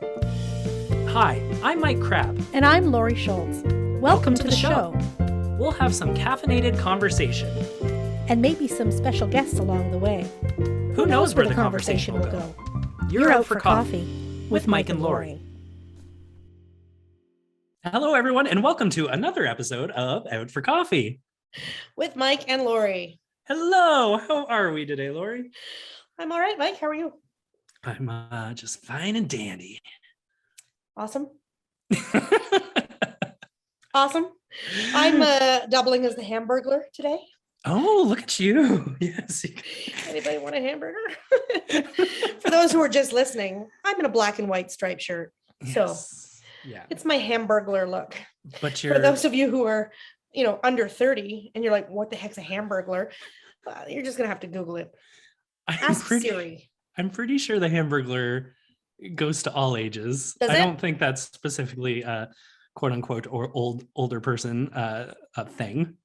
Hi, I'm Mike Crabb. And I'm Lori Schultz. Welcome to the show. We'll have some caffeinated conversation. And maybe some special guests along the way. Who knows where the conversation will go? You're out for coffee with Mike and Lori. Hello, everyone, and welcome to another episode of Out for Coffee. With Mike and Lori. Hello, how are we today, Lori? I'm all right, Mike. How are you? I'm just fine and dandy. Awesome. Awesome. I'm doubling as the Hamburglar today. Oh, look at you. Yes. Anybody want a hamburger? For those who are just listening, I'm in a black and white striped shirt. So yeah, it's my Hamburglar look. But For those of you who are, under 30 and you're like, what the heck's a Hamburglar? You're just going to have to Google it. Ask Siri. I'm pretty sure the Hamburglar goes to all ages. Does I it? don't think that's specifically quote unquote or older person a thing.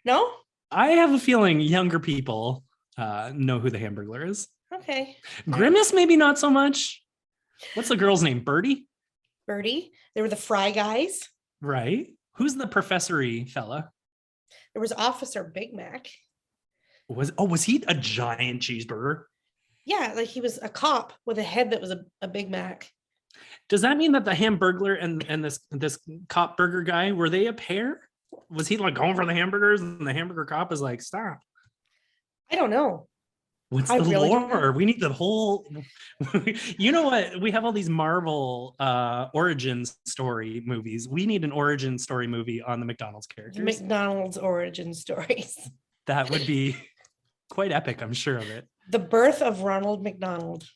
No? I have a feeling younger people know who the Hamburglar is. Okay. Grimace, maybe not so much. What's the girl's name? Birdie? Birdie. They were the Fry Guys. Right. Who's the professory fella? There was Officer Big Mac. Was he a giant cheeseburger? Yeah, like he was a cop with a head that was a Big Mac. Does that mean that the Hamburglar and this cop burger guy, were they a pair? Was he like going for the hamburgers and the hamburger cop is like, stop? I don't know. What's the lore? We need the whole, you know what? We have all these Marvel origin story movies. We need an origin story movie on the McDonald's characters. McDonald's origin stories. That would be quite epic, I'm sure of it. The birth of Ronald McDonald.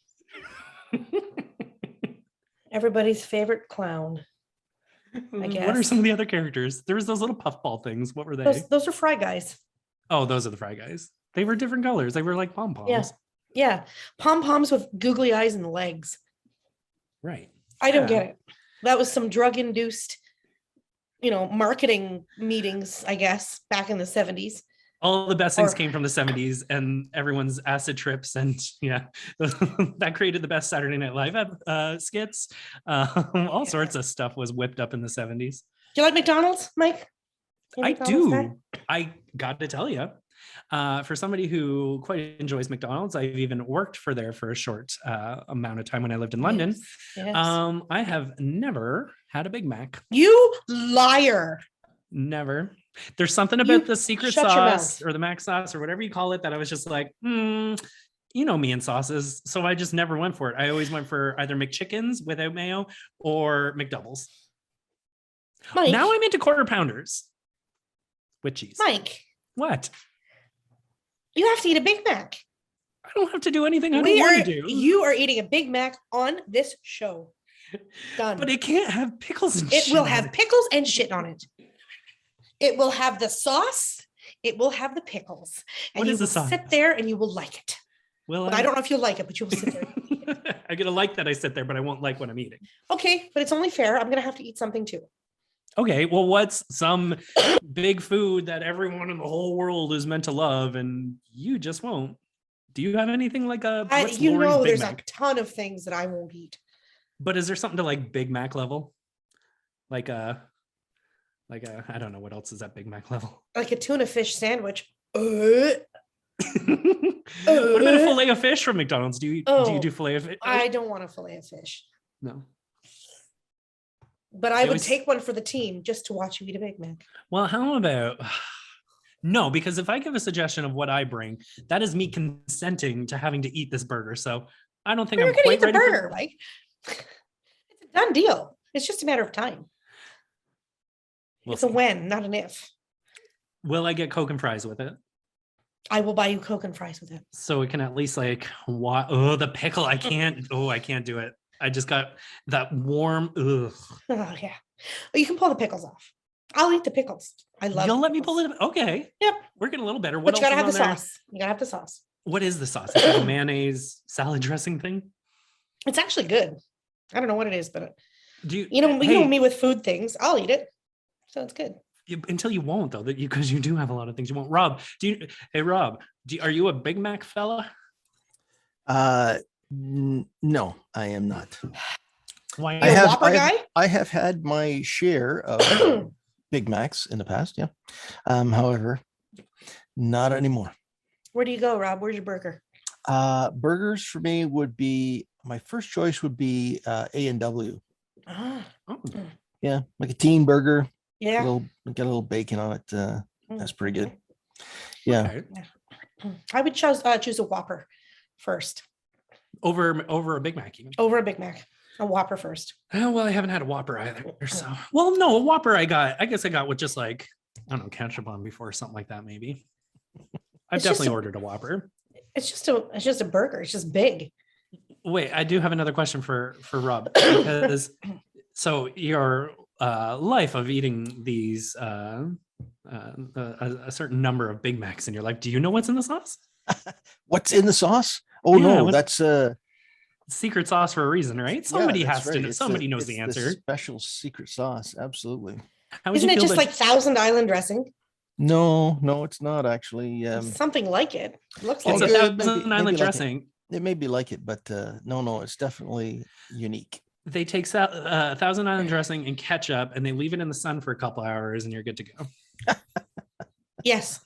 Everybody's favorite clown. I guess. What are some of the other characters? There was those little puffball things. What were they? Those are Fry Guys. Oh, those are the Fry Guys. They were different colors. They were like pom-poms. Yeah. Yeah. Pom-poms with googly eyes and legs. Right. I don't get it. That was some drug-induced, marketing meetings, I guess, back in the 70s. All the best things came from the 70s and everyone's acid trips. And yeah, that created the best Saturday Night Live skits. All sorts of stuff was whipped up in the 70s. Do you like McDonald's, Mike? I do. I got to tell you, for somebody who quite enjoys McDonald's, I've even worked for there for a short amount of time when I lived in London. Yes. I have never had a Big Mac. You liar. Never. There's something about the secret shut sauce or the Mac sauce or whatever you call it that I was just like, you know me and sauces. So I just never went for it. I always went for either McChickens without mayo or McDoubles. Mike, now I'm into quarter pounders with cheese. Mike. What? You have to eat a Big Mac. I don't have to do anything I don't want to do. You are eating a Big Mac on this show. Done. But it can't have pickles and shit. It will have pickles and shit on it. It will have the sauce. It will have the pickles. And what you is the will sauce? sit there and you will like it. Well, I don't know if you'll like it, but you will sit there. I'm going to like that I sit there, but I won't like what I'm eating. Okay, but it's only fair. I'm going to have to eat something too. Okay, well, what's some big food that everyone in the whole world is meant to love and you just won't? Do you have anything like there's a ton of things that I won't eat. But is there something to like Big Mac level? Like a I don't know what else is at Big Mac level. Like a tuna fish sandwich. What about a fillet of fish from McDonald's? Do you do fillet of fish? I don't want a fillet of fish. No. But I would take one for the team just to watch you eat a Big Mac. Well, how about no? Because if I give a suggestion of what I bring, that is me consenting to having to eat this burger. So I don't think I'm quite ready for burger. Like, it's a done deal. It's just a matter of time. It's a when, not an if. Will I get Coke and fries with it? I will buy you Coke and fries with it. So it can at least the pickle. I can't do it. I just got that warm. Oh yeah. Well, you can pull the pickles off. I'll eat the pickles. I love. You'll let me pull it. Okay. Yep. We're getting a little better. But you gotta have the sauce. You gotta have the sauce. What is the sauce? Is it a mayonnaise salad dressing thing? It's actually good. I don't know what it is, but you know me with food things. I'll eat it. So it's good. Until you won't though, because you do have a lot of things you won't. Rob, are you a Big Mac fella? No, I am not. Why? You're a Whopper guy? I have had my share of Big Macs in the past. Yeah. However, not anymore. Where do you go, Rob? Where's your burger? Burgers for me would be, my first choice would be A&W. Ah, Oh, Yeah, like a teen burger. yeah. Get a little bacon on it. That's pretty good. Yeah. okay. I would choose a Whopper first Over a Big Mac even. over a Big Mac. A Whopper first. Oh, well, I haven't had a Whopper either. So, well, no, a Whopper I guess I got with just like, I don't know, ketchup on before, something like that, maybe. I've It's just definitely a- ordered a Whopper. It's just a burger. It's just big. Wait, I do have another question for Rob. Because, so your life of eating these a certain number of Big Macs in your life, do you know what's in the sauce? What's in the sauce? Oh Yeah, no, what- that's Secret sauce for a reason, right? Somebody yeah, that's has to right. know. It's Somebody the- knows the it's answer. special secret sauce. Absolutely. How would Isn't you it feel just about- like Thousand Island dressing? No, it's not actually. Something like it. Looks it's like a Oh, it. good. Thousand Maybe Island like it. dressing? It may be like it, but no, it's definitely unique. They take Thousand Island dressing and ketchup, and they leave it in the sun for a couple hours, and you're good to go. Yes,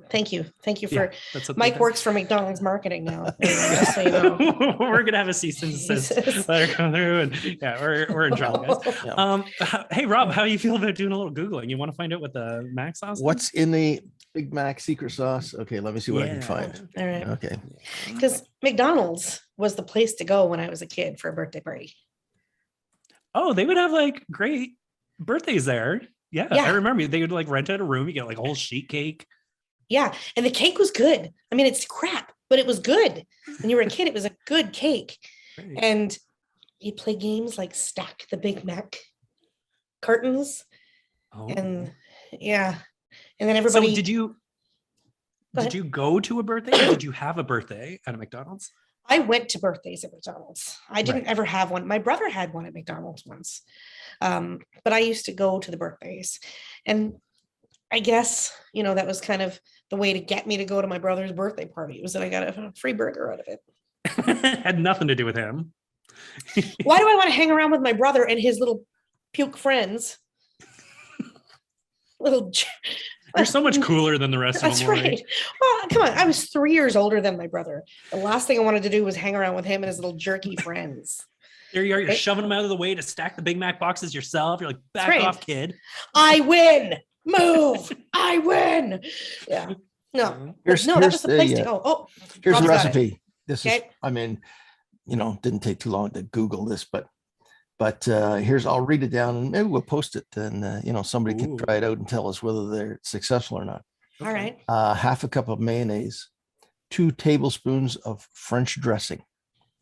thank you. Thank you Yeah, for that's what Mike they works for McDonald's marketing now. Just so you know. do. We're gonna have a cease and desist Jesus. letter come through, and yeah, we're in trouble, guys. Yeah. Hey Rob, how do you feel about doing a little googling? You want to find out what the Mac sauce? is? What's in the Big Mac secret sauce? Okay, let me see what I can Yeah. find. All right. Okay. Because McDonald's was the place to go when I was a kid for a birthday party. Oh, they would have like great birthdays there. Yeah, Yeah. I remember they would like rent out a room. You get like a whole sheet cake. Yeah. And the cake was good. I mean, it's crap, but it was good. When you were a kid, it was a good cake. Great. And you play games like stack the Big Mac cartons. Oh. And yeah. And then everybody. So did you Go ahead. go to a birthday or did you have a birthday at a McDonald's? I went to birthdays at McDonald's. I didn't Right. ever have one. My brother had one at McDonald's once. But I used to go to the birthdays. And I guess, that was kind of the way to get me to go to my brother's birthday party, was that I got a free burger out of it. Had nothing to do with him. Why do I want to hang around with my brother and his little puke friends? You're so much cooler than the rest That's of them. Lori. right. Well, come on. I was 3 years older than my brother. The last thing I wanted to do was hang around with him and his little jerky friends. There you are. You're Right. shoving them out of the way to stack the Big Mac boxes yourself. You're like, back right. off, kid. I win. Move. I win. Yeah. No. Here's- No, that here's was the place the, to go. Oh, Here's Rob's the got it. recipe. This is, Okay. I mean, didn't take too long to Google this, but I'll read it down and maybe we'll post it and, somebody can Ooh. try it out and tell us whether they're successful or not. all right. Half a cup of mayonnaise, 2 tablespoons of French dressing.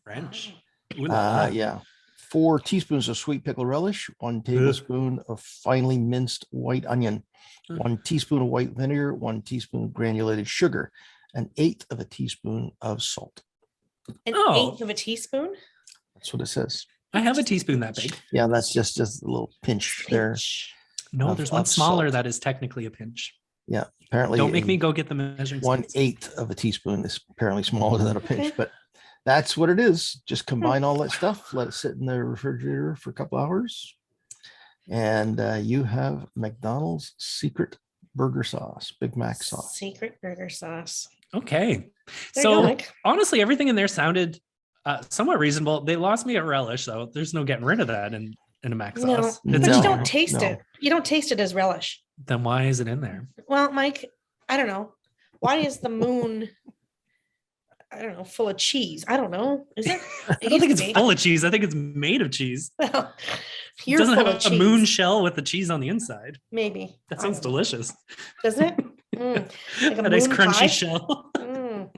French. Ooh la la. Yeah. 4 teaspoons of sweet pickle relish, 1 tablespoon of finely minced white onion, Mm. 1 teaspoon of white vinegar, 1 teaspoon of granulated sugar, 1/8 of a teaspoon of salt. An Oh. eighth of a teaspoon. That's what it says. I have a teaspoon that big. Yeah, that's just a little pinch there. Pinch. No, Of- there's one of smaller salt. that is technically a pinch. Apparently, Don't make me go get the measuring spoons. 1/8 of a teaspoon is apparently smaller than a pinch, Okay. but that's what it is. Just combine all that stuff, let it sit in the refrigerator for a couple hours, and you have McDonald's secret burger sauce, Big Mac sauce. Secret burger sauce. Okay. There you So go, Mike. honestly, everything in there sounded somewhat reasonable. They lost me at relish, though. There's no getting rid of that in a Mac No, sauce. but It's you in No, don't there. taste no. it. You don't taste it as relish. Then why is it in there? Well, Mike, I don't know. Why is the moon, I don't know, full of cheese? I don't know. Is it? I don't think it's full of cheese. I think it's made of cheese. Well, It you're doesn't full have of a cheese. moon shell with the cheese on the inside. Maybe. That I sounds don't know. delicious. Doesn't it? Mm. Like a A nice moon crunchy pie? shell. Mm.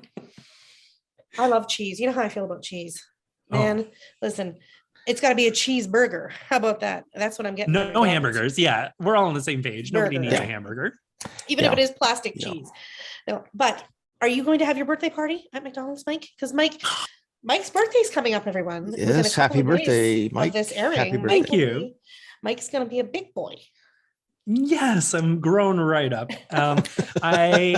I love cheese. You know how I feel about cheese. Oh. Man, listen, it's got to be a cheeseburger. How about that? That's what I'm getting. No, from no McDonald's. hamburgers. Yeah, we're all on the same page. Nobody Burger. needs a Yeah. hamburger. Even if Yeah. it is plastic Yeah. cheese. No, but are you going to have your birthday party at McDonald's, Mike? Because Mike's birthday's coming up, everyone. Within a Yes, couple happy of days birthday, of Mike. This airing. Happy Mike birthday. Thank will you. be- Mike's going to be a big boy. Yes, I'm grown right up. I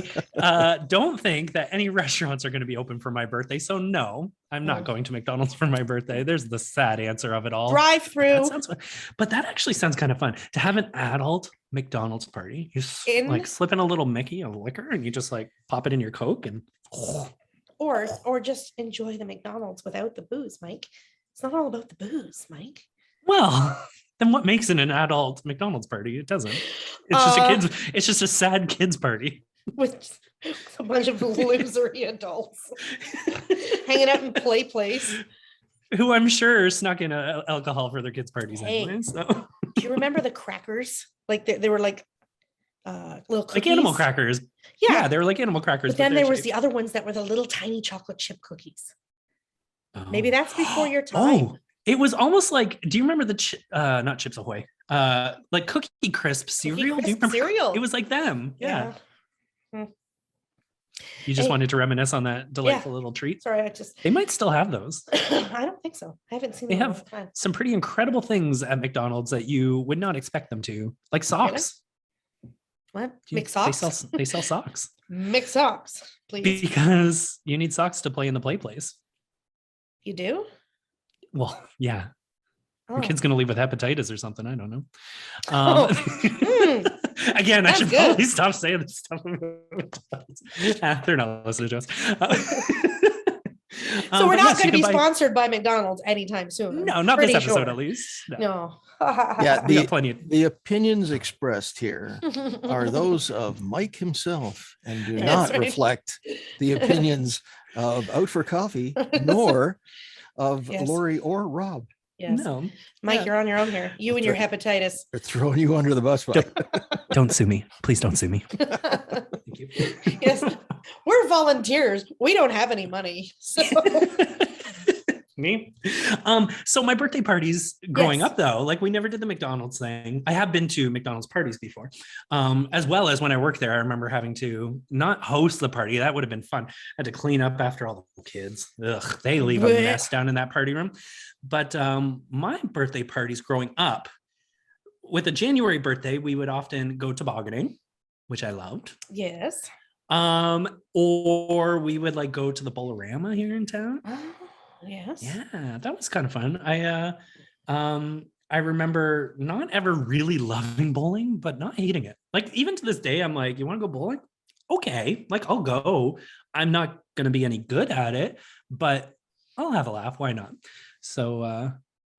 don't think that any restaurants are going to be open for my birthday. So, no, I'm not Mm. going to McDonald's for my birthday. There's the sad answer of it all. Drive That through sounds fun. But that actually sounds kind of fun to have an adult McDonald's party. You In- like slip in a little Mickey of liquor and you just like pop it in your Coke and or just enjoy the McDonald's without the booze, Mike. It's not all about the booze, Mike. well, then what makes it an adult McDonald's party? It doesn't. It's just a Uh, kids. It's just a sad kids party. With a bunch of losery adults hanging out in play place. Who I'm sure snuck in alcohol for their kids' parties Hey. anyway. So, Do you remember the crackers? Like they were like little cookies. like animal crackers. Yeah. They were like animal crackers. But then they're there was shaped- the other ones that were the little tiny chocolate chip cookies. Maybe Oh. that's before your time. Oh, it was almost like. Do you remember the not Chips Ahoy? Like Cookie Crisp cereal. Do you Crisp remember? cereal. It was like them. Yeah. Yeah. You just Hey. wanted to reminisce on that delightful little treat. Sorry, I just They might still have those. I don't think so. I haven't seen They them in a have long time. some pretty incredible things at McDonald's that you would not expect them to, like socks. What? Yeah, Mix socks? They sell socks Mix socks, please. because you need socks to play in the play place. You do? Well, yeah, your Oh. kid's gonna leave with hepatitis or something. I don't know. Oh, Again, I That's should good. probably stop saying this stuff. They're not listening to us. So But we're not yes, going you to be can buy- sponsored by McDonald's anytime soon. I'm No, not this pretty episode sure. at least. No. No. Yeah, We got the, plenty of. the opinions expressed here are those of Mike himself and do That's not right. reflect the opinions of Out for Coffee, nor of Yes. Lori or Rob. Yes. No, Mike, yeah. you're on your own here. You and your hepatitis. They're throwing you under the bus, Mike. Don't sue me. Please don't sue me. Thank you. Yes. We're volunteers. We don't have any money. So Me? So my birthday parties growing Yes. up though, like we never did the McDonald's thing. I have been to McDonald's parties before. As well as when I worked there, I remember having to not host the party. That would have been fun. I had to clean up after all the kids. Ugh, they leave a Blech. mess down in that party room. But my birthday parties growing up, with a January birthday, we would often go tobogganing, which I loved. yes. Or we would like go to the Bolorama here in town. Oh, yes. Yeah, that was kind of fun. I remember not ever really loving bowling, but not hating it. Like even to this day, I'm like, you want to go bowling? Okay, like I'll go. I'm not gonna be any good at it, but I'll have a laugh. Why not? So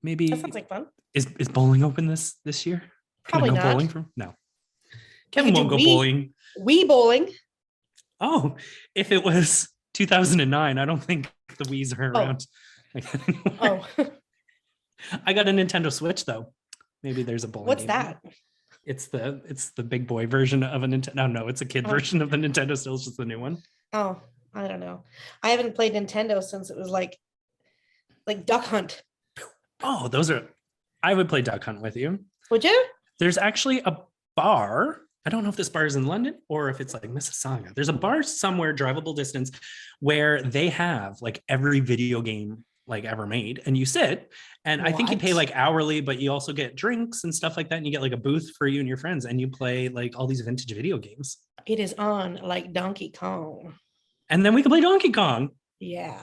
maybe That sounds like fun. is bowling open this year? Can I Probably go not. bowling from no. Kevin could do won't go Wii. bowling. We bowling. Oh, if it was 2009, I don't think the Wii's are Oh. around. Oh, I got a Nintendo Switch though. Maybe there's a bowling. what's game. that? It's the big boy version of a Nintendo. No, it's a kid Oh. version of the Nintendo. Still, it's just the new one. Oh, I don't know. I haven't played Nintendo since it was like Duck Hunt. Oh, those are. I would play Duck Hunt with you. Would you? There's actually a bar. I don't know if this bar is in London or if it's like Mississauga. There's a bar somewhere, drivable distance, where they have like every video game like ever made, and you sit, and I think you pay What? like hourly, but you also get drinks and stuff like that, and you get like a booth for you and your friends, and you play like all these vintage video games, It is on like Donkey Kong. and then we can play Donkey Kong. Yeah.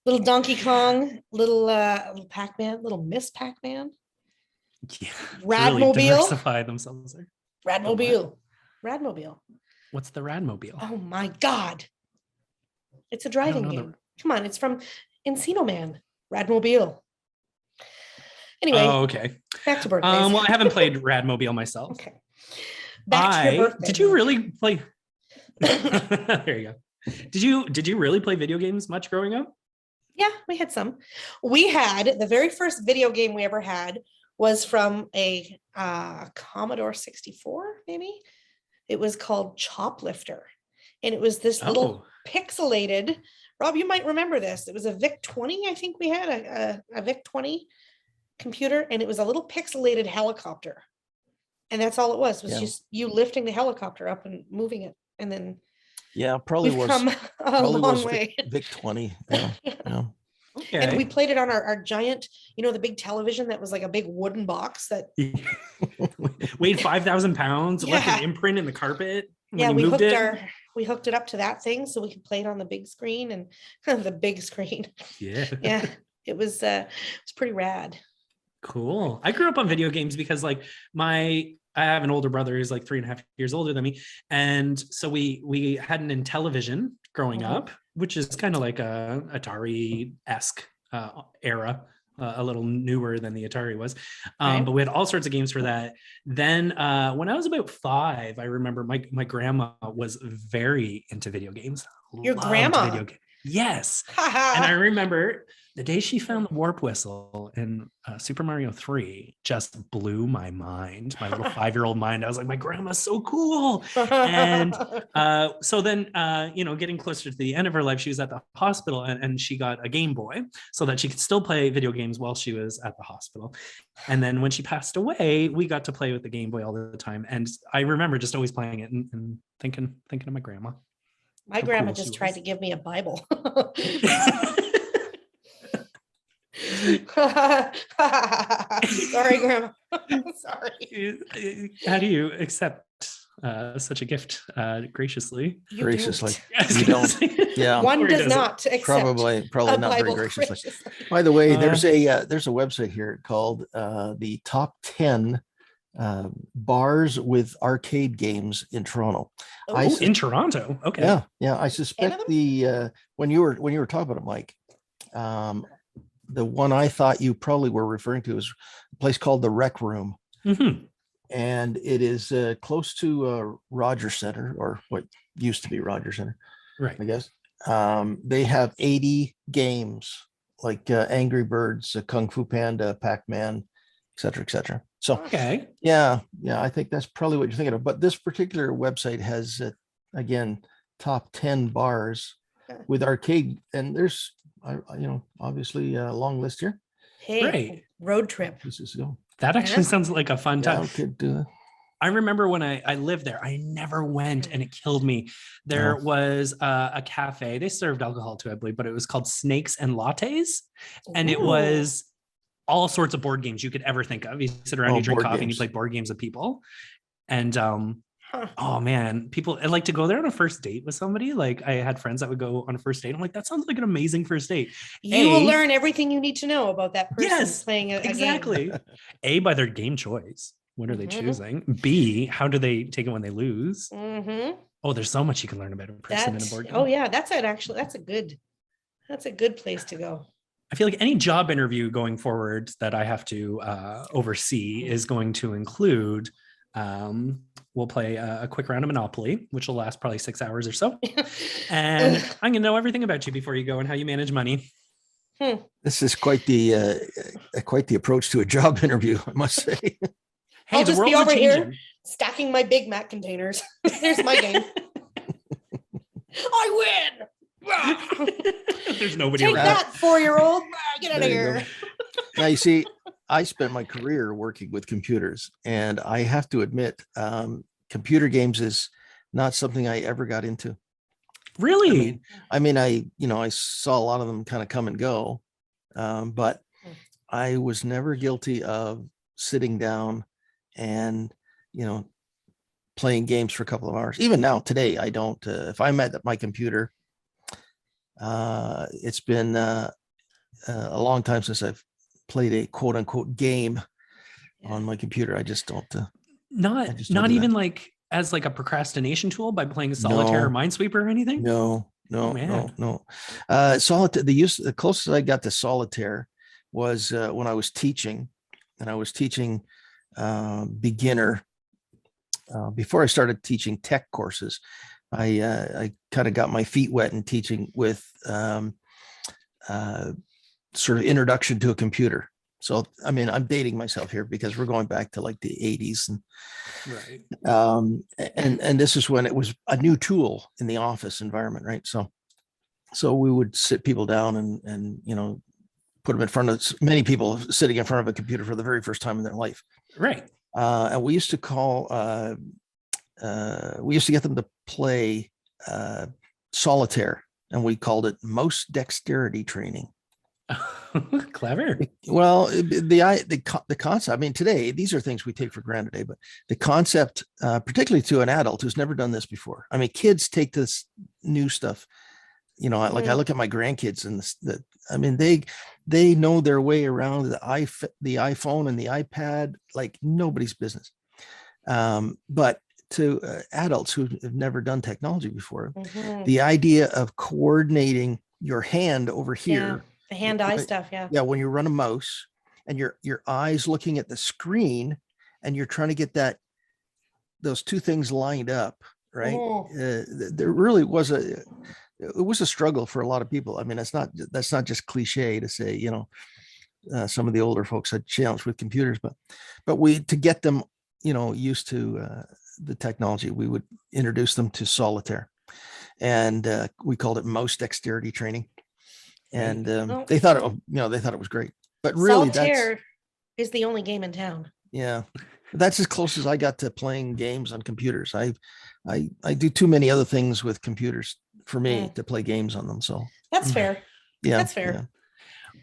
Little Donkey Kong, little Pac-Man, little Miss Pac-Man, Yeah, Radmobile? diversify themselves there. Radmobile. Radmobile. What's the Radmobile? Oh my God. It's a driving know the- game. Come on, it's from Encino Man. Radmobile. Anyway, Oh, okay. back to birthdays. Well, I haven't played Radmobile myself. Okay. Back to your birthday. Did you really play? There you go. Did you really play video games much growing up? Yeah, we had some. We had the very first video game we ever had was from a Commodore 64, maybe. It was called Choplifter. And it was this little Oh, pixelated, Rob, you might remember this. It was a VIC 20, I think we had a VIC 20 computer, and it was a little pixelated helicopter. And that's all it was Yeah. just you lifting the helicopter up and moving it. And then Yeah, probably we've was come a probably long was way. Vic 20. Yeah, yeah. And we okay. played it on our giant, the big television that was like a big wooden box that weighed 5,000 pounds, left Yeah. an imprint in the carpet when Yeah, you moved it. we hooked it up to that thing so we could play it on the big screen and the big screen. Yeah. Yeah, it was pretty rad. Cool. I grew up on video games because like I have an older brother who's like 3.5 years older than me. And so we had an Intellivision growing Mhm. up, which is kind of like a Atari-esque era, a little newer than the Atari was. Right. But we had all sorts of games for that. Then when I was about 5, I remember my grandma was very into video games. Your Loved grandma? Yes. And I remember the day she found the warp whistle in Super Mario 3 just blew my mind, my little 5-year-old mind. I was like, my grandma's so cool. And so then, getting closer to the end of her life, she was at the hospital and she got a Game Boy so that she could still play video games while she was at the hospital. And then when she passed away, we got to play with the Game Boy all the time. And I remember just always playing it and thinking of my grandma. My How grandma cool she just tried was. to give me a Bible. Sorry, Grandma. Sorry. How do you accept such a gift graciously? You Graciously. don't. You don't. Yeah. One Or does does it? not accept Probably a not very Bible graciously. graciously. By the way, Uh, there's a website here called the top 10 bars with arcade games in Toronto. I Oh, sus- In Toronto. Okay. Yeah. I suspect them? the when you were talking about it, Mike, the one I thought you probably were referring to is a place called the Rec Room, Mhm. and it is close to Rogers Center, or what used to be Rogers Center, Right. I guess. They have 80 games like Angry Birds, Kung Fu Panda, Pac-Man, et cetera, et cetera. So Okay. yeah, I think that's probably what you're thinking of. But this particular website has, again, top 10 bars Yeah. with arcade, and there's, obviously a long list here. hey, Great. road trip. This is go. That actually Yeah. sounds like a fun Yeah, time. could do that. I remember when I lived there, I never went and it killed me. There was a cafe. They served alcohol too, I believe, but it was called Snakes and Lattes. And it Ooh. was all sorts of board games you could ever think of. You sit around, Oh, you drink board coffee, and you games. play board games with people. And Huh. oh man, people and like to go there on a first date with somebody. Like I had friends that would go on a first date. I'm like, that sounds like an amazing first date. You will A- learn everything you need to know about that person Yes, playing a game. Exactly. A, by their game choice. What are they Mhm. choosing? B, how do they take it when they lose? Mhm. Oh, there's so much you can learn about a person in a board game. Oh yeah, that's a good place to go. I feel like any job interview going forward that I have to oversee is going to include we'll play a quick round of Monopoly, which will last probably 6 hours or so. And I'm going to know everything about you before you go and how you manage money. This is quite the approach to a job interview, I must say. Hey, I'll the just be world's over here changing. stacking my Big Mac containers. Here's my game. I win. There's nobody Take around. that, 4-year-old. Get out of There you go. here. Now, you see, I spent my career working with computers, and I have to admit, computer games is not something I ever got into. Really? I saw a lot of them kind of come and go, but I was never guilty of sitting down and, playing games for a couple of hours. Even now, today, I don't. If I'm at my computer, it's been a long time since I've played a quote unquote game on my computer. I just don't. not I just don't not do that. even like as like a procrastination tool by playing solitaire or No. Minesweeper or anything? No. man. Solitaire. The closest I got to solitaire was when I was teaching, and I was teaching beginner. Before I started teaching tech courses, I kind of got my feet wet in teaching with sort of introduction to a computer. So, I'm dating myself here because we're going back to like the 80s, and Right. and this is when it was a new tool in the office environment, right? So we would sit people down and put them in front of many people sitting in front of a computer for the very first time in their life. Right. And we used to get them to play solitaire, and we called it mouse dexterity training. Clever. Well, the concept. I mean, today these are things we take for granted today, but the concept, particularly to an adult who's never done this before. I mean, kids take this new stuff. Like I look at my grandkids and I mean, they know their way around the iPhone and the iPad like nobody's business. But to adults who have never done technology before, the idea of coordinating your hand over here, the hand-eye stuff, when you run a mouse and your eyes looking at the screen and you're trying to get those two things lined up, right? There really was a struggle for a lot of people. I mean, that's not just cliche to say, some of the older folks had challenge with computers, but to get them, used to the technology, we would introduce them to solitaire, and we called it mouse dexterity training. And they thought it was great, but really Solitaire is the only game in town. Yeah, that's as close as I got to playing games on computers. I do too many other things with computers for me to play games on them. So that's fair. Yeah, that's fair. Yeah.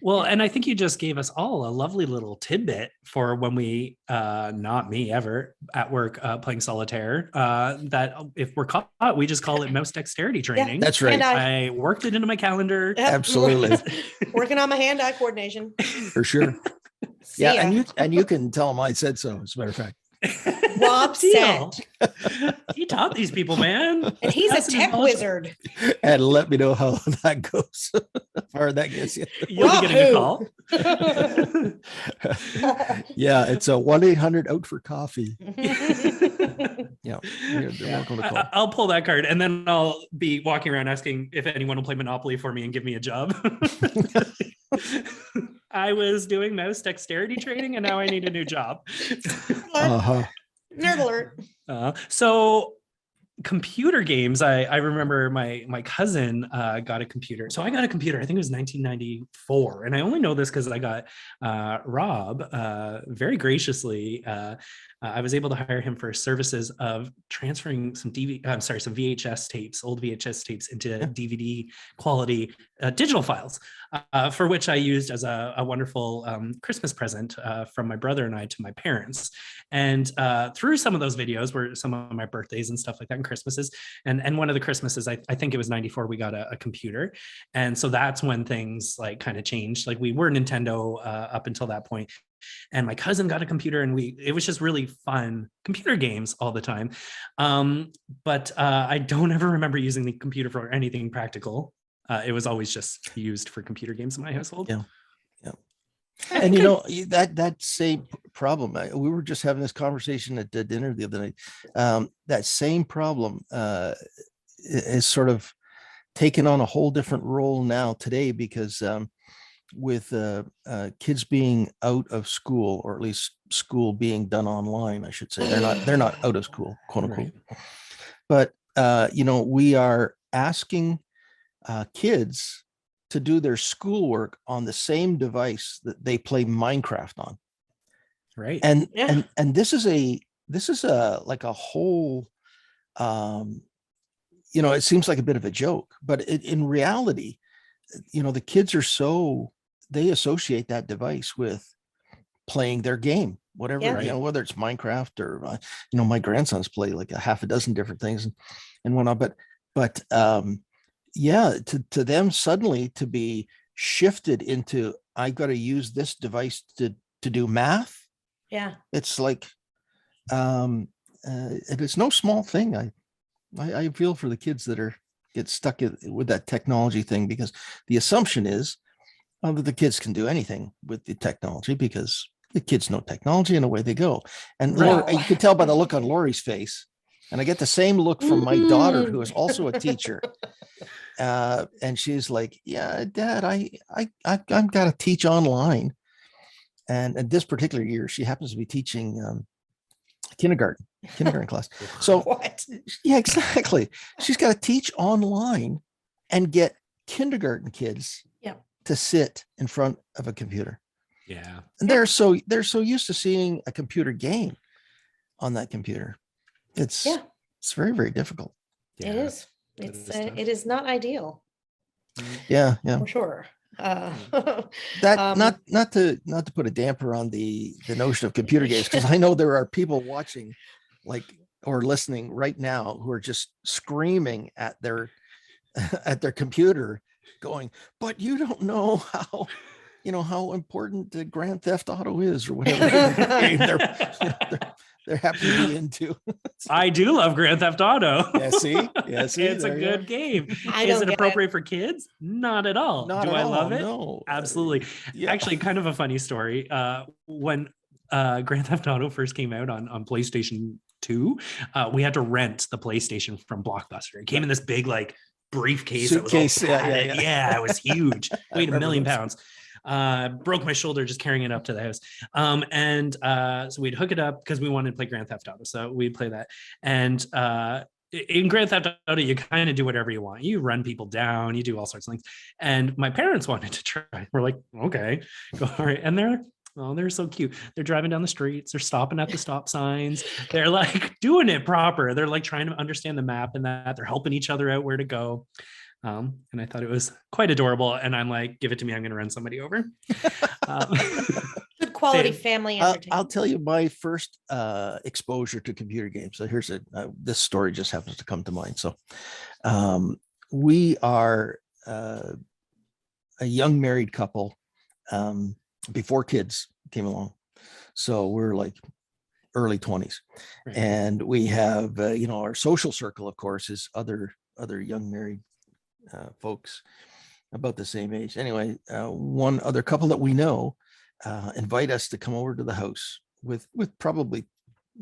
Well, and I think you just gave us all a lovely little tidbit for when we, not me ever at work playing solitaire, that if we're caught, we just call it mouse dexterity training. That's right. And I worked it into my calendar. Absolutely. Working on my hand-eye coordination. For sure. See Yeah, ya. and you can tell them I said so, as a matter of fact. Rob Deal. said. He taught these people, man. And he's That's a an tech knowledge. wizard. And let me know how that goes. How far that gets you. You'll be getting a call. Yeah, it's a 1-800 out for coffee. Yeah, they're welcome to call. I'll pull that card and then I'll be walking around asking if anyone will play Monopoly for me and give me a job. I was doing mouse dexterity training and now I need a new job. Uh-huh. Nerd alert. So computer games, I remember my cousin got a computer. So I got a computer, I think it was 1994. And I only know this because I got Rob very graciously. I was able to hire him for services of transferring some some VHS tapes, old VHS tapes into DVD quality digital files, for which I used as a wonderful Christmas present from my brother and I to my parents. And through some of those videos were some of my birthdays and stuff like that and Christmases. And one of the Christmases, I think it was 94, we got a computer. And so that's when things like kind of changed. Like we were Nintendo up until that point. And my cousin got a computer and it was just really fun computer games all the time. But I don't ever remember using the computer for anything practical. It was always just used for computer games in my household. Yeah. And that same problem, we were just having this conversation at the dinner the other night. That same problem is sort of taken on a whole different role now today because with kids being out of school, or at least school being done online, I should say. They're not out of school, quote unquote. Right. But we are asking kids to do their schoolwork on the same device that they play Minecraft on. Right. And this is a like a whole it seems like a bit of a joke, but in reality, the kids are they associate that device with playing their game, whatever, whether it's Minecraft or, my grandsons play like a half a dozen different things and whatnot. But to them suddenly to be shifted into, I got to use this device to do math. Yeah. It's like, it's no small thing. I feel for the kids that get stuck with that technology thing, because the assumption is that the kids can do anything with the technology because the kids know technology and away they go. And Laura, you can tell by the look on Lori's face, and I get the same look from my daughter, who is also a teacher. And she's like, yeah, Dad, I've got to teach online. And this particular year, she happens to be teaching kindergarten class. So what? Yeah, exactly. She's got to teach online and get kindergarten kids to sit in front of a computer. Yeah. And they're so used to seeing a computer game on that computer. It's very, very difficult. Yeah. It is. It is not ideal. Yeah. For sure. That Um, not to put a damper on the notion of computer games, because I know there are people watching like or listening right now who are just screaming at their at their computer going, but you don't know how how important the Grand Theft Auto is or whatever game they're happy to be into. I do love Grand Theft Auto. See, It's a there you good are. game. I Is don't it get it. appropriate for kids? Not at all. Not Do at I all, love it? no. Absolutely. Yeah. Actually, kind of a funny story. When Grand Theft Auto first came out on PlayStation 2, we had to rent the PlayStation from Blockbuster. It came in this big like briefcase. Suitcase, That was all yeah, padded. yeah. Yeah, it was huge. Weighed a remember million those. pounds. Broke my shoulder just carrying it up to the house. So we'd hook it up because we wanted to play Grand Theft Auto. So we'd play that. And in Grand Theft Auto, you kind of do whatever you want. You run people down, you do all sorts of things. And my parents wanted to try. We're like, okay, go all right. And they're so cute. They're driving down the streets. They're stopping at the stop signs. They're like doing it proper. They're like trying to understand the map and that they're helping each other out where to go. And I thought it was quite adorable. And I'm like, give it to me. I'm going to run somebody over. Good quality Same. family I'll entertainment. tell you my first exposure to computer games. So here's this story just happens to come to mind. So we are a young married couple before kids came along. So we're like early 20s. Right. And we have, our social circle, of course, is other young married folks about the same age. Anyway, one other couple that we know invite us to come over to the house with probably,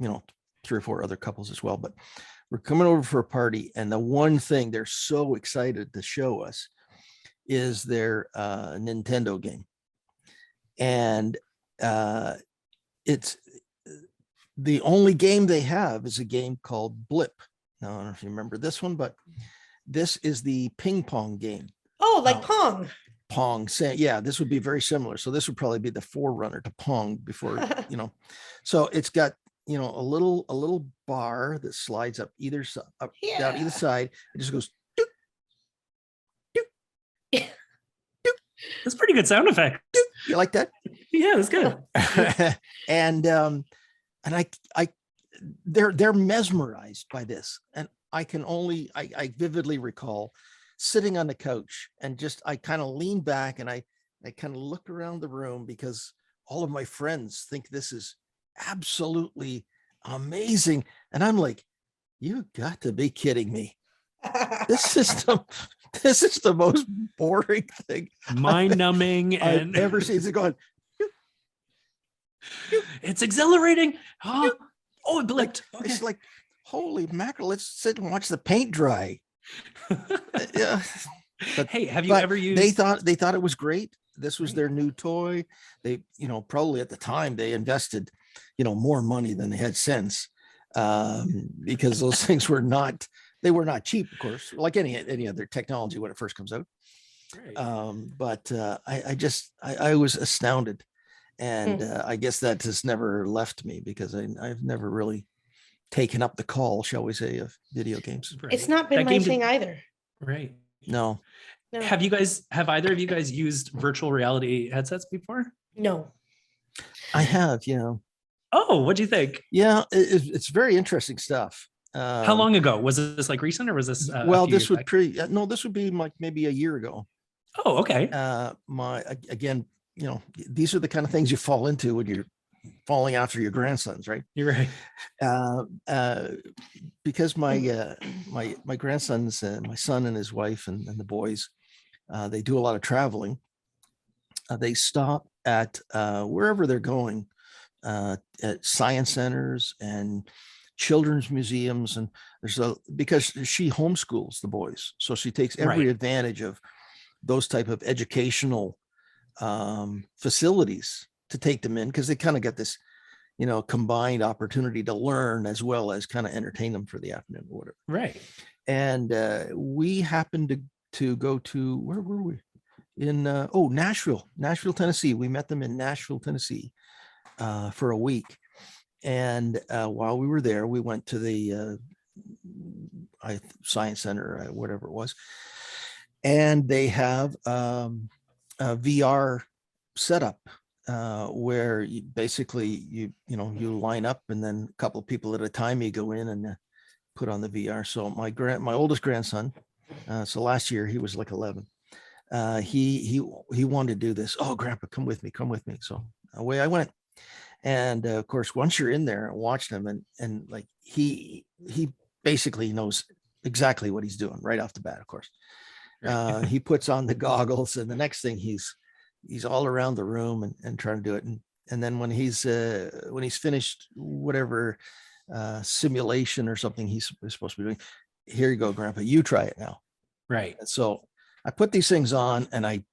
3 or 4 other couples as well. But we're coming over for a party. And the one thing they're so excited to show us is their Nintendo game. And it's the only game they have is a game called Blip. Now, I don't know if you remember this one, but this is the ping pong game. Oh, like Pong. Pong. Yeah, this would be very similar. So this would probably be the forerunner to Pong before, So it's got, a little bar that slides up either side, down either side. It just goes. That's pretty good sound effect. You like that? Yeah, that's good. and they're mesmerized by this. And I vividly recall sitting on the couch and I kind of lean back and I kind of look around the room because all of my friends think this is absolutely amazing. And I'm like, you got to be kidding me. This is the most boring thing Mind-numbing I've and ever seen. It's going, it's exhilarating. Oh, it blipped. Okay. it's like, holy mackerel, let's sit and watch the paint dry. Yeah. Hey, have you But ever used? they thought it was great. This was their new toy. They, probably at the time they invested, more money than they had since, because those things were not cheap, of course, like any other technology when it first comes out. Right. But I was astounded, and I guess that has never left me because I've never really taken up the call, shall we say, of video games. Right. It's not been That my game thing did- either. Right. No, No. Have either of you guys used virtual reality headsets before? No. I have. Yeah, Oh, what'd you think? yeah. It's very interesting stuff. How long ago was this? Like recent, or was this? Well, this would this would be like maybe a year ago. Oh, okay. Again, these are the kind of things you fall into when you're falling after your grandsons, right? You're right. Because my grandsons, my son and his wife and the boys, they do a lot of traveling. They stop at wherever they're going, at science centers and children's museums, and because she homeschools the boys, so she takes every Right. advantage of those type of educational facilities to take them in, because they kind of get this combined opportunity to learn as well as kind of entertain them for the afternoon or whatever. Right. And we happened to go to, where were we? In Nashville, Tennessee. We met them in Nashville, Tennessee, for a week. And while we were there, we went to the science center, whatever it was, and they have VR setup where you basically you line up, and then a couple of people at a time you go in and put on the VR. So my oldest grandson, so last year he was like 11. He wanted to do this. Oh, Grandpa, come with me. So away I went. And of course, once you're in there and watching him, and like he basically knows exactly what he's doing right off the bat. Of course, he puts on the goggles, and the next thing he's all around the room and trying to do it. And then when he's finished whatever simulation or something he's supposed to be doing, here you go, Grandpa, you try it now. Right. And so I put these things on, and I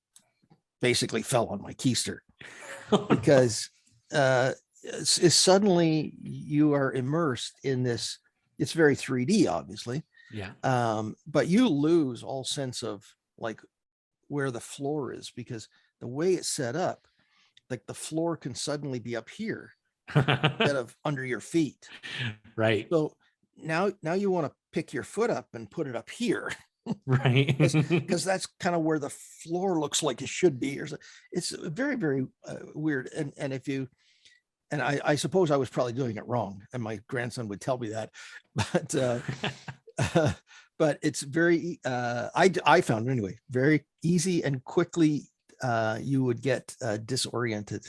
basically fell on my keister because it's suddenly you are immersed in this. It's very 3D, obviously. Yeah. But you lose all sense of like where the floor is, because the way it's set up, like the floor can suddenly be up here instead of under your feet. Right. So now you want to pick your foot up and put it up here. Right. Because that's kind of where the floor looks like it should be. It's very, very weird. And if you, and I suppose I was probably doing it wrong, and my grandson would tell me that, but it's very, I found anyway, very easy and quickly you would get disoriented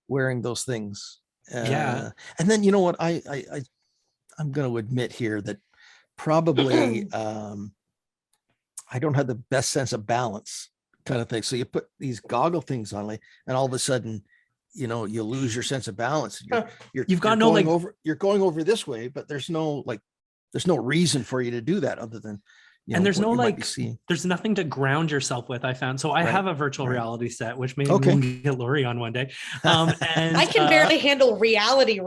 wearing those things. Yeah. And then, you know what, I'm going to admit here that probably I don't have the best sense of balance kind of thing. So you put these goggle things on, and all of a sudden, you lose your sense of balance. You're going over this way, but there's no reason for you to do that other than, and there's no there's nothing to ground yourself with, I found. So I have a virtual reality set, which maybe we can get Lori on one day. And I can barely handle reality.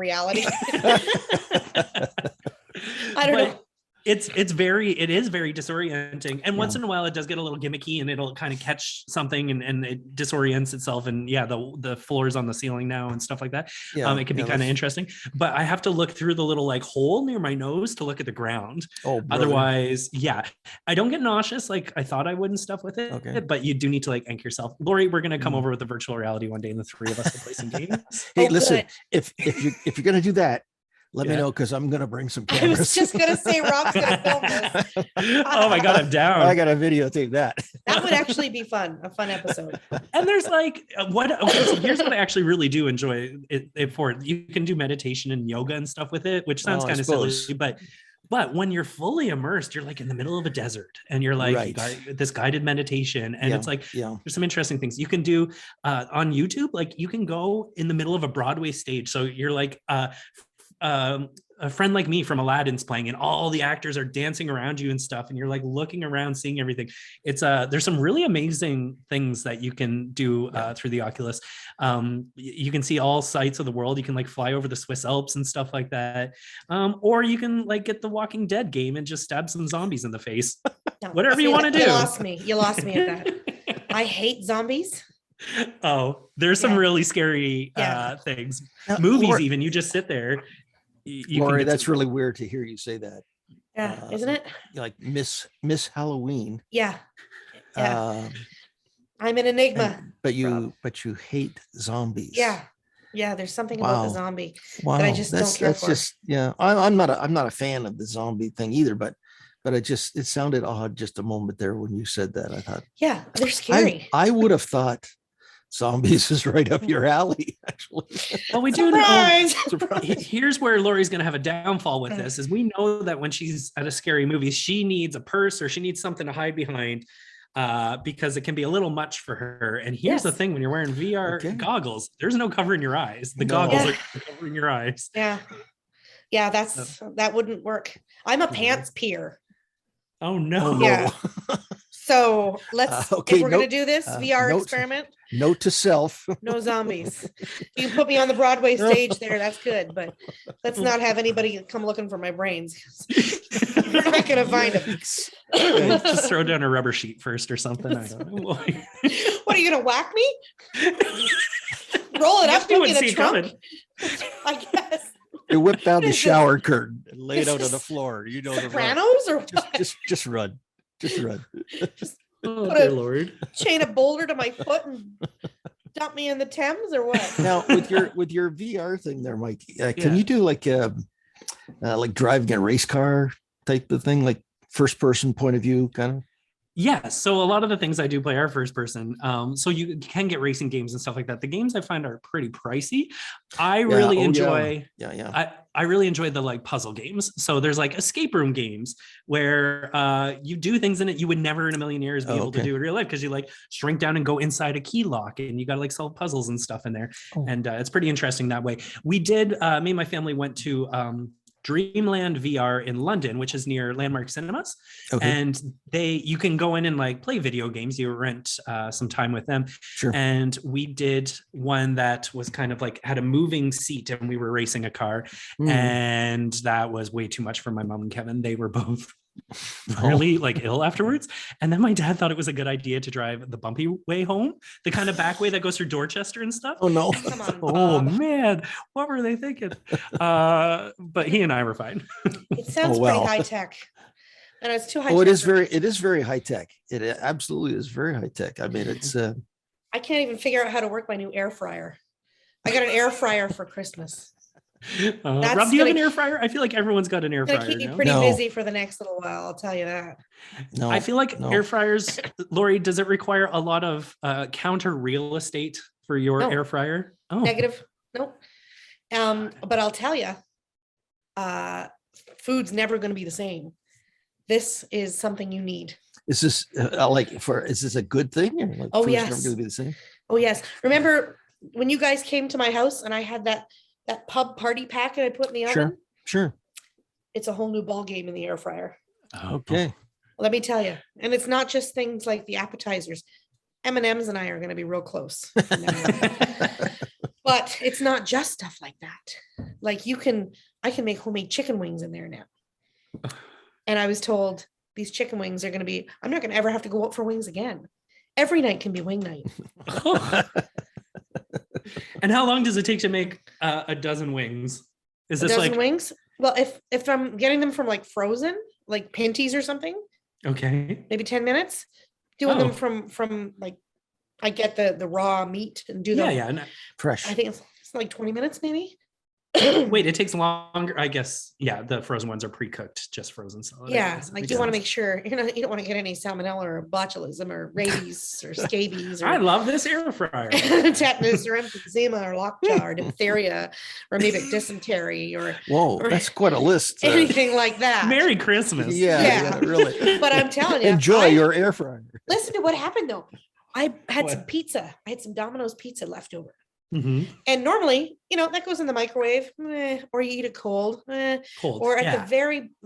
I don't know. It is very disorienting, and once in a while it does get a little gimmicky, and it'll kind of catch something and it disorients itself, and the floors on the ceiling now and stuff like that. It can be kind of interesting, but I have to look through the little like hole near my nose to look at the ground. Otherwise, I don't get nauseous like I thought I would and stuff with it, but you do need to like anchor yourself. Lori, we're gonna come over with the virtual reality one day, and the three of us will play some games. Hey, listen, if you're gonna do that, let me know, because I'm going to bring some cameras. I was just going to say, Rob's going to film this. Oh my God, I'm down. I got to videotape that. That would actually be fun, a fun episode. And there's like, so here's what I actually really do enjoy it for. You can do meditation and yoga and stuff with it, which sounds kind of silly, but when you're fully immersed, you're like in the middle of a desert, and you're like, this guided meditation. And it's like, there's some interesting things you can do on YouTube. Like you can go in the middle of a Broadway stage. So you're like, a Friend Like Me from Aladdin's playing, and all the actors are dancing around you and stuff, and you're like looking around, seeing everything. It's there's some really amazing things that you can do through the Oculus. You can see all sites of the world. You can like fly over the Swiss Alps and stuff like that, or you can like get the Walking Dead game and just stab some zombies in the face. Whatever you want to do. You lost me at that. I hate zombies. Oh, there's some really scary things. Movies, even you just sit there. Lori, that's really weird to hear you say that. Yeah, isn't it? Like Miss Halloween. Yeah. I'm an enigma. But you hate zombies. Yeah. There's something about the zombie that I just don't care for. Just I'm not a fan of the zombie thing either. But it sounded odd just a moment there when you said that. I thought, they're scary. I would have thought zombies is right up your alley, actually. Well, we do know. Here's where Lori's going to have a downfall with this: is we know that when she's at a scary movie, she needs a purse or she needs something to hide behind, because it can be a little much for her. And here's the thing: when you're wearing VR goggles, there's no covering your eyes. The goggles are covering your eyes. Yeah, that wouldn't work. I'm a pants peer. Oh no! Yeah. So let's, if we're going to do this VR experiment. Note to self. No zombies. You can put me on the Broadway stage there. That's good. But let's not have anybody come looking for my brains. We're not going to find them. Just throw down a rubber sheet first or something. I don't know. What, are you going to whack me? Roll it up, put me in the trunk? I guess. You whip down the shower curtain and lay it out on the floor. You know, Sopranos or what? Just run. Just run. Oh, Put dear a- Lord. chain a boulder to my foot and dump me in the Thames or what? Now with your VR thing there, Mike, can Yeah. you do like driving a race car type of thing, like first person point of view kind of? Yeah, so a lot of the things I do play are first person. So you can get racing games and stuff like that. The games I find are pretty pricey. I really oh, yeah. enjoy Yeah. I really enjoy the like puzzle games. So there's like escape room games where you do things in it you would never in a million years be Oh, able to okay. do in real life because you like shrink down and go inside a key lock and you got to like solve puzzles and stuff in there. Oh. And it's pretty interesting that way. We did, me and my family went to Dreamland VR in London, which is near Landmark Cinemas. Okay. And you can go in and like play video games. You rent some time with them. Sure. And we did one that was kind of like had a moving seat and we were racing a car. Hmm. And that was way too much for my mom and Kevin. They were both Oh. really like ill afterwards. And then my dad thought it was a good idea to drive the bumpy way home, the kind of back way that goes through Dorchester and stuff. Oh no. Come on, Oh Bob. man, what were they thinking? But he and I were fine. It sounds Oh, wow. pretty high tech. And it's too high. Oh, it tech is for me. it is very high tech. It absolutely is very high tech. I mean, it's I can't even figure out how to work my new air fryer. I got an air fryer for Christmas. That's Rob, do you have an gonna- air fryer? I feel like everyone's got an air It's gonna fryer keep me now. pretty No. busy for the next little while, I'll tell you that. no. I feel like no. air fryers, Lori, does it require a lot of counter real estate for your No. air fryer? Oh, Negative. Nope. But I'll tell you, food's never going to be the same. This is something you need. Is this is this a good thing? Or like Oh, food's never yes. gonna be the same? Oh yes. Remember when you guys came to my house and I had that pub party packet I put in the Sure. oven? Sure. It's a whole new ball game in the air fryer. Oh, Okay. Let me tell you. And it's not just things like the appetizers. M&Ms and I are going to be real close. from now on. But it's not just stuff like that. Like I can make homemade chicken wings in there now. And I was told these chicken wings are going to be, I'm not going to ever have to go out for wings again. Every night can be wing night. And how long does it take to make a dozen wings? Is A this dozen like wings. Well, if I'm getting them from like frozen, like Pinties or something, okay? maybe 10 minutes. Doing them Oh. from like, I get the raw meat and do them. Yeah, yeah. No- Fresh. I think it's like 20 minutes maybe. Wait, it takes longer. I guess. Yeah, the frozen ones are pre-cooked, just frozen solid. I Yeah, guess. like Makes you want to sense. make sure you don't want to get any salmonella or botulism or rabies or scabies I or love this air fryer. tetanus or emphysema or lockjaw or diphtheria or maybe dysentery or Whoa, or- that's quite a list. anything like that. Merry Christmas. Yeah, Yeah. really. But I'm telling you, Enjoy your air fryer. listen to what happened though. I had some What? pizza. I had some Domino's pizza left over. Mhm. And normally, that goes in the microwave, or you eat it cold, Cold. or at yeah. the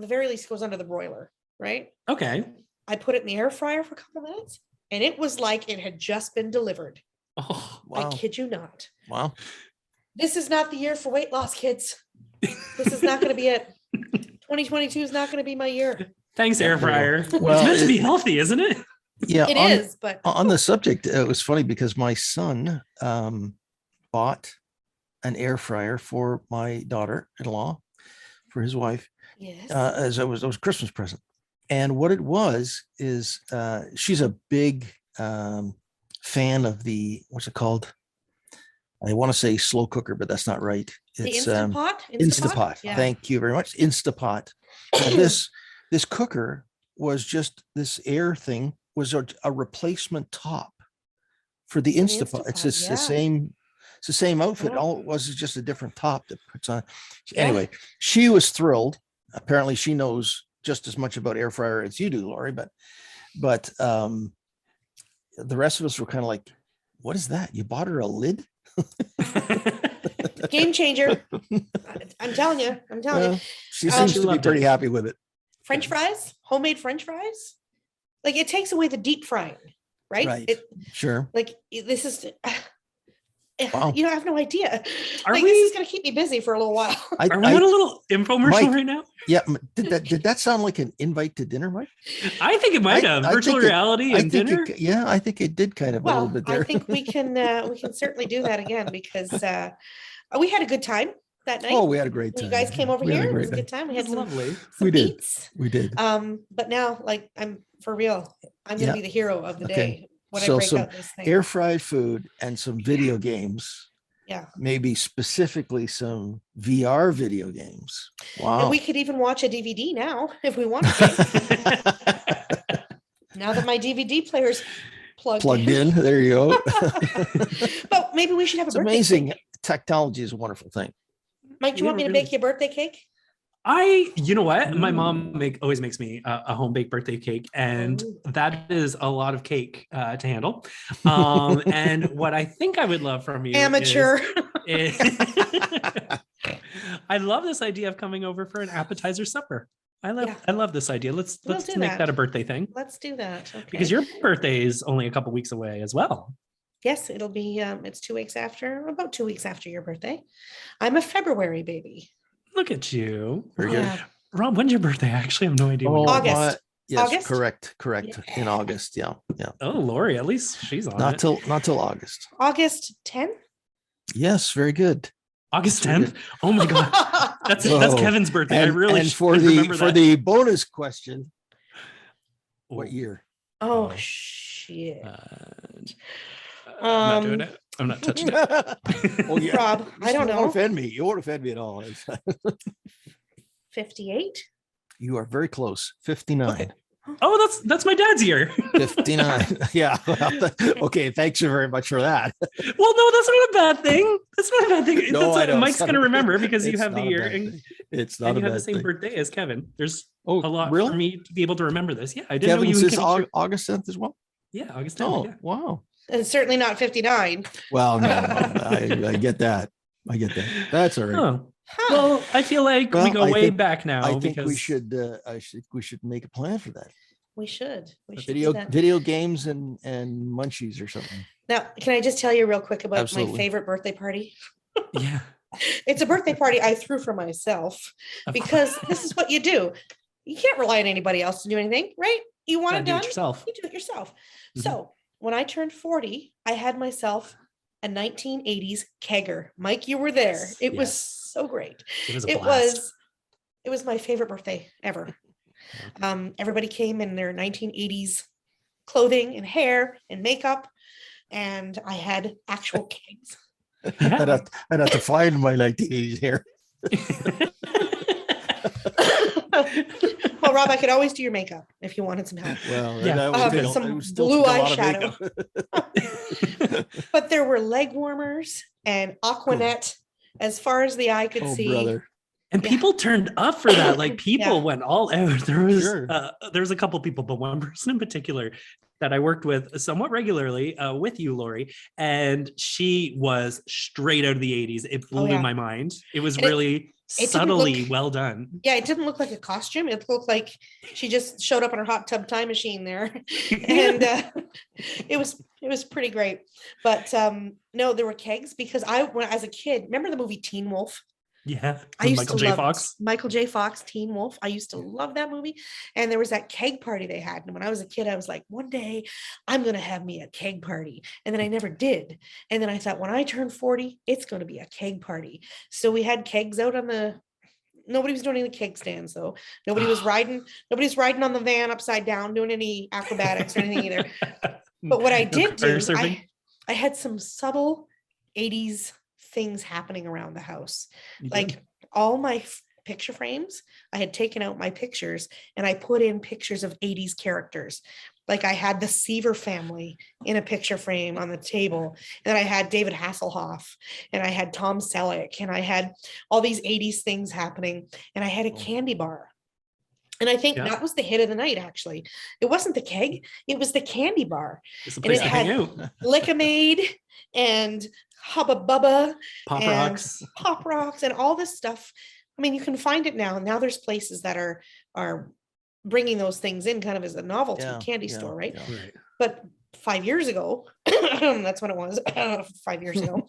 very least goes under the broiler, right? Okay. I put it in the air fryer for a couple minutes and it was like it had just been delivered. Oh, Wow. I kid you not. Wow. This is not the year for weight loss, kids. This is not going to be it. 2022 is not going to be my year. thanks, air fryer. Well, it's meant to it- be healthy, isn't it? Yeah. It is, but On the subject, it was funny because my son bought an air fryer for my daughter-in-law, for his wife, yes. as it was a Christmas present. And what it was is she's a big fan of what's it called? I want to say slow cooker, but that's not right. The It's Instant Pot? Instapot. Yeah. Thank you very much. Instapot. Now, this cooker was just this air thing was a replacement top for the An Instapot. It's Instapot, just yeah. the same outfit. Oh. All it was is just a different top that puts on. Yeah. Anyway, she was thrilled. Apparently, she knows just as much about air fryer as you do, Lori. But the rest of us were kind of like, "What is that? You bought her a lid?" Game changer. I'm telling you. Well, she Um, seems She to be loved pretty it. happy with it. French fries, homemade French fries. Like it takes away the deep frying, right? Right. It, Sure. like this is Wow. I have no idea. Are Like, we? this is gonna keep me busy for a little while. Are we on a little infomercial Mike, right now? Yeah. Did that sound like an invite to dinner, Mike? I think it might I- have I virtual think it- reality and dinner. I think it did kind of a Well, little bit there. I think we can certainly do that again because we had a good time that night. Oh, we had a great When time. you guys came over We had here. It great was a good time. We had It's some lovely. some We did. eats. We did. But now, like, I'm For real. I'm gonna Yeah. be the hero of the Okay. day when I So break some out this thing. air fried food and some video games, Yeah. maybe specifically some VR video games. And Wow. we could even watch a DVD now if we wanted to. Now that my DVD player's Plugged in. There you go. But maybe we should have a It's birthday amazing. cake. Technology is a wonderful thing. Mike, do you want me to Yeah, bake you a birthday cake? You know what? My mom always makes me a home baked birthday cake, and Ooh. that is a lot of cake to handle. And what I think I would love from you, Amateur. I love this idea of coming over for an appetizer supper. Yeah. I love this idea. Let's We'll let's do make that. that a birthday thing, Let's do that. Okay. because your birthday is only a couple weeks away as well. Yes, it'll be it's 2 weeks after, about 2 weeks after your birthday. I'm a February baby. Look at you. Very good. Yeah. Rob, when's your birthday? I actually have no idea. when Oh, your- August. Yes, August? correct. In Yeah. August. Yeah. Oh, Lori, at least she's on Not it. till August. August 10th. Yes, very good. August Very 10th. Oh my God. That's Whoa. Kevin's birthday. I really and should for remember that. the bonus question, what Oh, year? Oh Oh. shit. I'm not doing it. I'm not touching it. Oh yeah. Rob, I don't You won't know. offend me. You won't offend me at all. 58. You are very close. 59. Oh, that's my dad's year. 59. Yeah. Well, okay. Thanks you very much for that. Well, no, that's not a bad thing. That's not a bad thing. No, That's I know. Mike's gonna remember because you It's have the not a year bad and, thing. It's and not you a have the bad same thing. birthday as Kevin. There's Oh, a lot really? for me to be able to remember this. Yeah, I didn't know you Kevin's and is Kevin share- August 10th as well. Yeah, August 10th. Oh, Yeah. wow. And certainly not 59. Well, no, I get that. I get that. That's all right. Oh, Huh. well, I feel like we Well, go I way think- back now. I think because we should. We should make a plan for that. We should. We should do Video that. video games and munchies or something. Now, can I just tell you real quick about Absolutely. my favorite birthday party? Yeah. It's a birthday party I threw for myself Of because course. this is what you do. You can't rely on anybody else to do anything, right? You want Gotta it do done, it yourself. you do it yourself. Mhm. So when I turned 40, I had myself a 1980s kegger. Mike, you were there. Yes, It was yes. so great. It was a It blast. was my favorite birthday ever. Everybody came in their 1980s clothing and hair and makeup, and I had actual kegs. Yeah. I'd have to find my 1980s hair. Well, Rob, I could always do your makeup if you wanted some help. Well, Yeah. that was good. Some It was still blue a lot of eyeshadow. makeup. But there were leg warmers and Aquanet as far as the eye could Oh, see. brother. And Yeah. people turned up for that. Like people Yeah. went all out. There was Sure. there was a couple people, but one person in particular that I worked with somewhat regularly with you, Lori, and she was straight out of the 80s. It blew yeah. my mind. It was And it- really didn't subtly look- well done. Yeah, it didn't look like a costume. It looked like she just showed up in her hot tub time machine there. And it was pretty great. But no, there were kegs because when as a kid, remember the movie Teen Wolf? Yeah. I used Michael to J. love Fox. Michael J. Fox, Teen Wolf. I used to love that movie. And there was that keg party they had. And when I was a kid, I was like, one day I'm going to have me a keg party. And then I never did. And then I thought, when I turn 40, it's going to be a keg party. So we had kegs out on nobody was doing any keg stands though. Nobody's riding on the van upside down, doing any acrobatics or anything either. But what I No did fire do, surfing? I had some subtle 80s things happening around the house. You did? Like all my picture frames, I had taken out my pictures and I put in pictures of 80s characters. Like I had the Seaver family in a picture frame on the table. And then I had David Hasselhoff and I had Tom Selleck and I had all these 80s things happening. And I had a candy bar. And I think Yeah. that was the hit of the night, actually. It wasn't the keg, it was the candy bar. It's a and place it to hang had- out. Lick-a-Maid and Hubba Bubba, Pop and rocks. Pop Rocks and all this stuff. I mean, you can find it now. Now there's places that are bringing those things in kind of as a novelty Yeah, candy yeah, store, right? yeah. Right. But 5 years ago, that's when it was 5 years ago.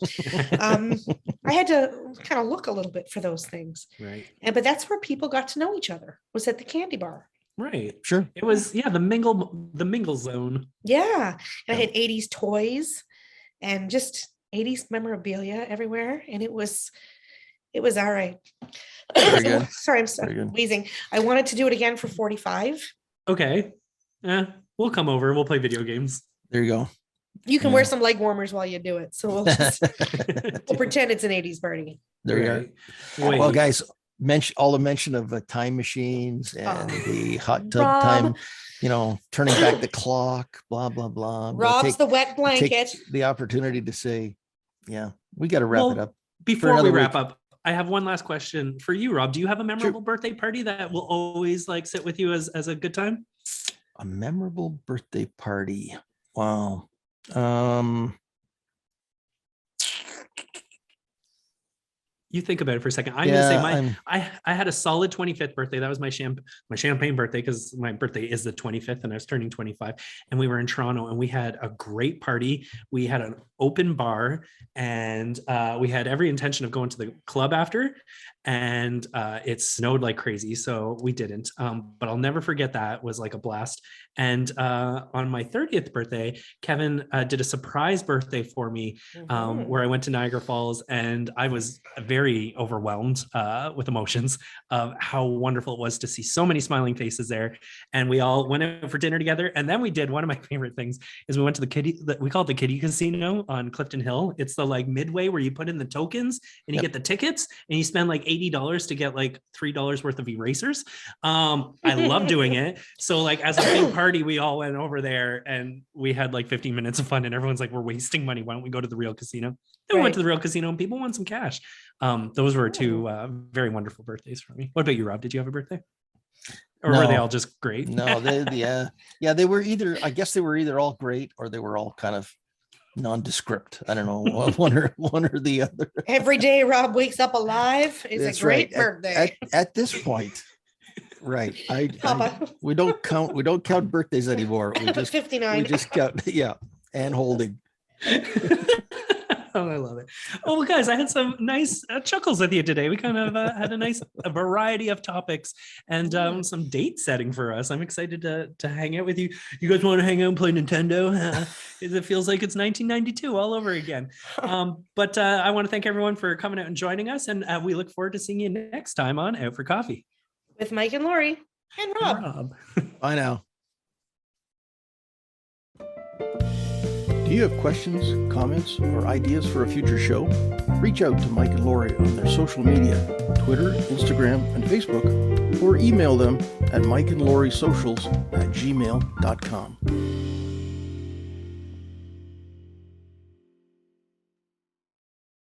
I had to kind of look a little bit for those things. Right. But that's where people got to know each other, was at the candy bar. Right. Sure. It was, yeah, the mingle zone. Yeah. And I Yeah. had 80s toys and just 80s memorabilia everywhere. And it was all right. Very good. Sorry, I'm Very good. wheezing. I wanted to do it again for 45. Okay. We'll come over. We'll play video games. There you go. You can wear Yeah. some leg warmers while you do it. So we'll just we'll pretend it's an 80s party. There you Right. are. Wait. Well, guys, all the mention of time machines and Oh. the hot tub Rob. time, turning back the clock, blah, blah, blah. I'm gonna Rob's take- the wet take blanket. the opportunity to say, yeah, we got to wrap Well, it up. Before we another wrap week. up, I have one last question for you, Rob. Do you have a memorable birthday party that will always like sit with you as a good time? A memorable birthday party. Wow. You think about it for a second. I'm gonna say my I'm- I had a solid 25th birthday. That was my champagne birthday because my birthday is the 25th and I was turning 25. And we were in Toronto and we had a great party. We had an open bar and we had every intention of going to the club after. And it snowed like crazy, so we didn't. But I'll never forget that. It was like a blast. And on my 30th birthday, Kevin did a surprise birthday for me where I went to Niagara Falls and I was very overwhelmed with emotions of how wonderful it was to see so many smiling faces there. And we all went out for dinner together. And then we did one of my favorite things is we went to we call it the Kitty Casino on Clifton Hill. It's the like midway where you put in the tokens and you get the tickets and you spend like $80 to get like $3 worth of erasers. I love doing it. So like as a big party, we all went over there and we had like 15 minutes of fun and everyone's like, we're wasting money. Why don't we go to the real casino? And we went to the real casino and people won some cash. Those were two very wonderful birthdays for me. What about you, Rob? Did you have a birthday? Or were they No. all just great? No, they were either, I guess they were either all great or they were all kind of nondescript. I don't know, one or the other. Every day Rob wakes up alive is That's a great right. birthday. At this point, right. Papa. We don't count birthdays anymore. We 59. just count, yeah, and holding. Oh, I love it. Oh, well, guys, I had some nice chuckles with you today. We kind of had a variety of topics and some date setting for us. I'm excited to hang out with you. You guys want to hang out and play Nintendo? It feels like it's 1992 all over again. But I want to thank everyone for coming out and joining us. And we look forward to seeing you next time on Out for Coffee. With Mike and Lori and Rob. Bye now. Do you have questions, comments, or ideas for a future show? Reach out to Mike and Lori on their social media, Twitter, Instagram, and Facebook, or email them at mikeandlorisocials@gmail.com.